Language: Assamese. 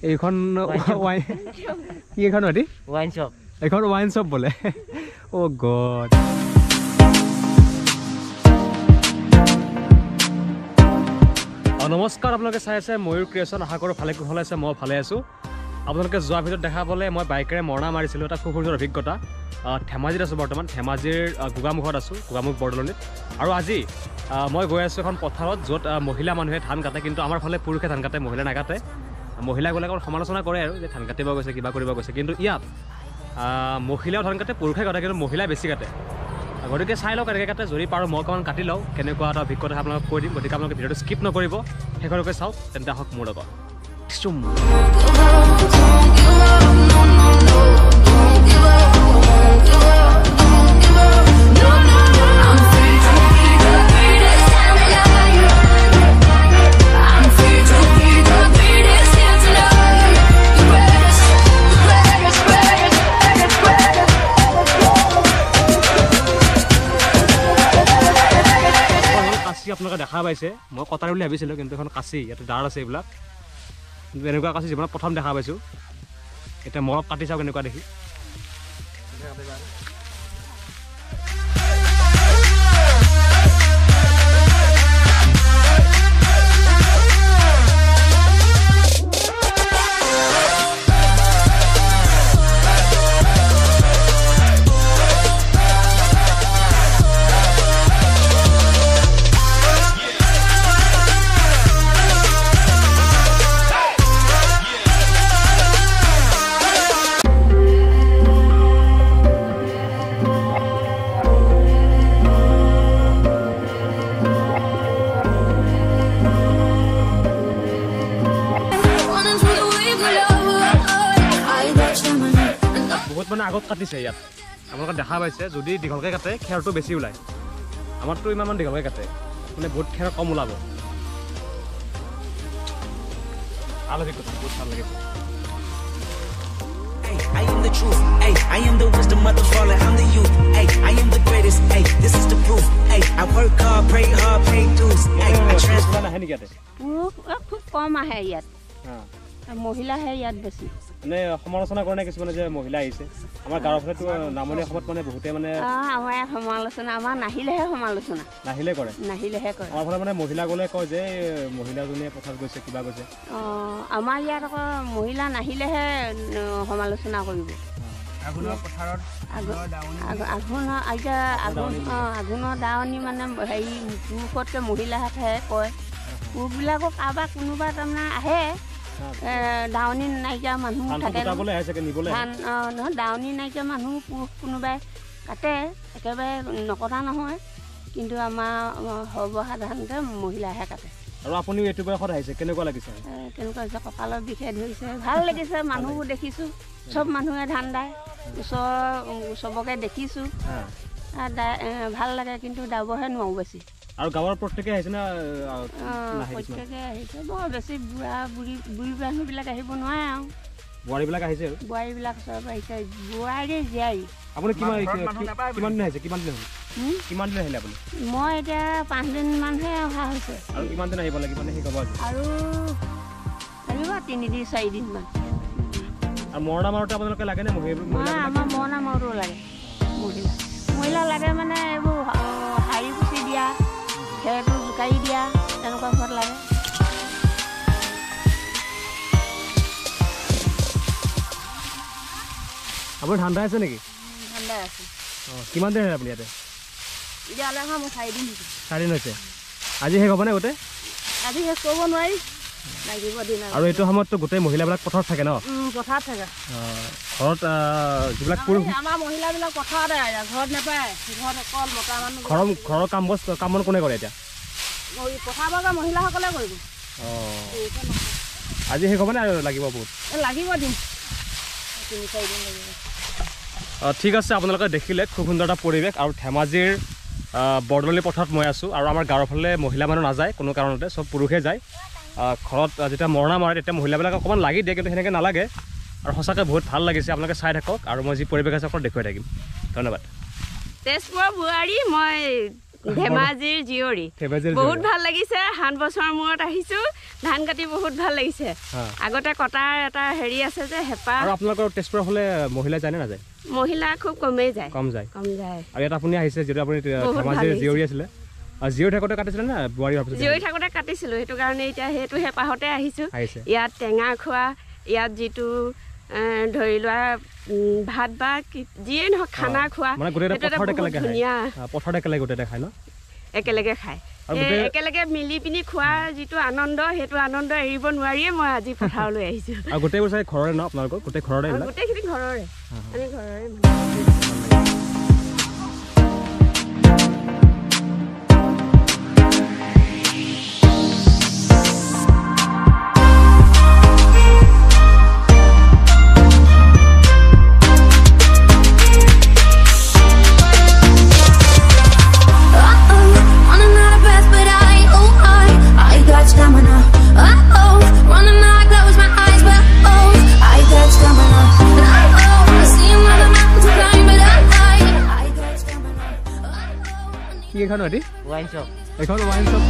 এইখন কি এখন নদী ওয়াইন শপ এখন ওয়াইন শপ বোলে অ' গড নমস্কাৰ আপোনালোকে চাই আছে ময়ূৰ ক্ৰিয়েশ্যন আশা কৰোঁ ভালে কুশলে আছে মই ভালে আছোঁ আপোনালোকে যোৱা ভিডিঅ'ত দেখা পালে মই বাইকেৰে মৰণা মাৰিছিলোঁ এটা খুব সুন্দৰ অভিজ্ঞতা ধেমাজিত আছোঁ বৰ্তমান ধেমাজিৰ গোগামুখত আছোঁ গোগামুখ বৰদলনিত আৰু আজি মই গৈ আছোঁ এখন পথাৰত য'ত মহিলা মানুহে ধান কাটে কিন্তু আমাৰ ফালে পুৰুষে ধান কাটে মহিলা নাকাটে মহিলাবিলাকে সমালোচনা কৰে আৰু যে ধান কাটিব গৈছে কিবা কৰিব গৈছে কিন্তু ইয়াত মহিলাও ধান কাটে পুৰুষে কাটে কিন্তু মহিলাই বেছি কাটে গতিকে চাই লওক কেনেকৈ কাটে যদি পাৰোঁ মই অকণমান কাটি লওঁ কেনেকুৱা এটা অভিজ্ঞতা আপোনালোকক কৈ দিম গতিকে আপোনালোকে ভিডিঅ'টো স্কিপ নকৰিব শেষলৈকে চাওক তেন্তে আহক মোৰ লগত আপোনালোকে দেখা পাইছে মই কটাৰী বুলি ভাবিছিলোঁ কিন্তু এখন কাচি ইয়াতে দাঁত আছে এইবিলাক কিন্তু এনেকুৱা কাচি জীৱনত প্ৰথম দেখা পাইছোঁ এতিয়া মৰক কাটি চাওক এনেকুৱা দেখি মানে আগত কাটিছে ইয়াত আপোনালোকে দেখা পাইছে যদি দীঘলকৈ কাটে খেৰটো বেছি ওলায় আমাৰতো ইমান দীঘলকৈ কাটে মানে বহুত খেৰ কম ওলাব ভাল অভিজ্ঞতা বহুত ভাল লাগিছে I am the truth, ay, I am the wisdom of the fallen, I'm the youth, ay, I am the greatest, ay, this is the proof, ay, I work hard, pray hard, pay dues, ay, I transform la heni gate খুব কম আহে ইয়াত মহিলা হে ইয়াত বেছি মানে সমালোচনা কৰে কিছুমানে যে মহিলা আহিছে আমাৰ গাঁৱৰ ফালেতো নামনি অসমত মানে বহুতে মানে আমাৰ সমালোচনা আমাৰ নাহিলেহে সমালোচনা নাহিলেহে কৰে আমাৰ ফালে মানে মহিলা গ'লে কয় যে মহিলাজনীয়ে পথাৰত গৈছে কিবা গৈছে আমাৰ ইয়াত আকৌ মহিলা নাহিলেহে সমালোচনা কৰিব আগুনৰ পথাৰত আগুনৰ দাৱনী মানে হেৰি পুৰুষতকৈ মহিলাহঁতেহে কয় পুৰুষবিলাকক কাৰোবাৰ কোনোবা তাৰমানে আহে দাৱনী নাইকিয়া মানুহ থাকে নহয় দাৱনী নাইকিয়া মানুহ পুৰুষ কোনোবাই কাটে একেবাৰে নকটা নহয় কিন্তু আমাৰ সৰ্বসাধাৰণতে মহিলাহে কাটে আৰু আপুনিও এইটো বয়সত আহিছে কেনেকুৱা লাগিছে কেনেকুৱা হৈছে কঁকালৰ বিষে ধৰিছে ভাল লাগিছে মানুহবোৰ দেখিছোঁ চব মানুহে ধান দায় চবকে দেখিছোঁ ভাল লাগে কিন্তু দাবহে নোৱাৰোঁ বেছি আৰু গাঁৱৰ প্ৰত্যেকে আহিছে না প্ৰত্যেকে আহিছে বৰ বেছি বুঢ়ী মানুহবিলাক আহিব নোৱাৰে আৰু বোৱাৰীবিলাক আহিছে বোৱাৰীবিলাক চব আহিছে বোৱাৰী জীয়াৰী আপুনি কিমান দিন আহিছে কিমান দিন আহিলে আপুনি মই এতিয়া 5 দিনমানহে অহা হৈছে আৰু কিমান দিন আহিব লাগিব নে শিকাব আৰু আহিব 3 দিন 4 দিনমান আৰু মৰণা মাৰোঁতে আপোনালোকে লাগে নে আমাৰ মৰণা মাৰোঁতেও লাগে মহিলা লাগে মানে এইবোৰ শাৰী পুচি দিয়া খেৰটো জোকাৰি দিয়া তেনেকুৱা ঘৰত লাগে আপুনি ঠাণ্ডা আছে নেকি ঠাণ্ডা আছে কিমান দিন আপুনি ইয়াতে এতিয়ালৈ মই 4 দিন হৈছে আজি শেষ হ'বনে গোটেই আজি শেষ কৰিব নোৱাৰি লাগিব দিন আৰু এইটো সময়ততো গোটেই মহিলাবিলাক পথাৰত থাকে ন পথাৰত থাকে ঘৰত যিবিলাক পুৰুষ আমাৰ মহিলাবিলাক পথাৰতে ঘৰত নাপায় ঘৰত অকল মতা মানুহ ঘৰৰ কাম বন কোনে কৰে এতিয়া পথাৰ বগা মহিলাসকলে কৰিব আজি শেষ হ'বনে আৰু লাগিব বহুত লাগিব দিন 3-4 দিন লাগিব ঠিক আছে আপোনালোকে দেখিলে খুব সুন্দৰ এটা পৰিৱেশ আৰু ধেমাজিৰ বৰদলনি পথাৰত মই আছোঁ আৰু আমাৰ গাঁৱৰ ফালে মহিলা মানুহ নাযায় কোনো কাৰণতে চব পুৰুষে যায় ঘৰত যেতিয়া মৰণা মাৰে তেতিয়া মহিলাবিলাক অকণমান লাগি দিয়ে কিন্তু সেনেকৈ নালাগে আৰু সঁচাকৈ বহুত ভাল লাগিছে আপোনালোকে চাই থাকক আৰু মই যি পৰিৱেশ আছে আপোনাক দেখুৱাই থাকিম ধন্যবাদ তেজপুৰৰ বোৱাৰী মই ধেমাজিৰ জিয়ৰি বহুত ভাল লাগিছে 7 বছৰ মূৰত আহিছো ধান কাটি বহুত ভাল লাগিছে আগতে কটাৰ এটা হেৰি আছে যে হেপা আৰু আপোনালোকৰ তেজপুৰ হলে মহিলা যায় না যায় মহিলা খুব কমেই যায় কম যায় আৰু এটা আপুনি আহিছে যেটো আপুনি ধেমাজিৰ জিয়ৰি আছিল আৰু জিয়ৰি ঠাকুৰতে কাটিছিল না বুৱাৰী ভাবছিল জিয়ৰি ঠাকুৰতে কাটিছিল হেতু কাৰণে এতিয়া হেতু হেপাহতে আহিছো ইয়াত টেঙা খোৱা ইয়াত যেটো ধৰি লোৱা ভাত বা যিয়ে নহ খানা খোৱা মানে গোটেই পথাৰতে একেলগে খায় পথাৰতে একেলগে গোটেই খায় ন একেলগে খায় একেলগে মিলি পিনি খোৱা যেটো আনন্দ হেতু আনন্দ এৰিব নোৱাৰিয়ে মই আজি পথাৰলৈ আহিছো আৰু গোটেই বছৰ ঘৰৰে ন আপোনালোকৰ গোটেই ঘৰৰে গোটেইখিনি ঘৰৰে আমি ঘৰৰে কি এখন এটি ওয়াইন শপ এখন ওয়াইন শপ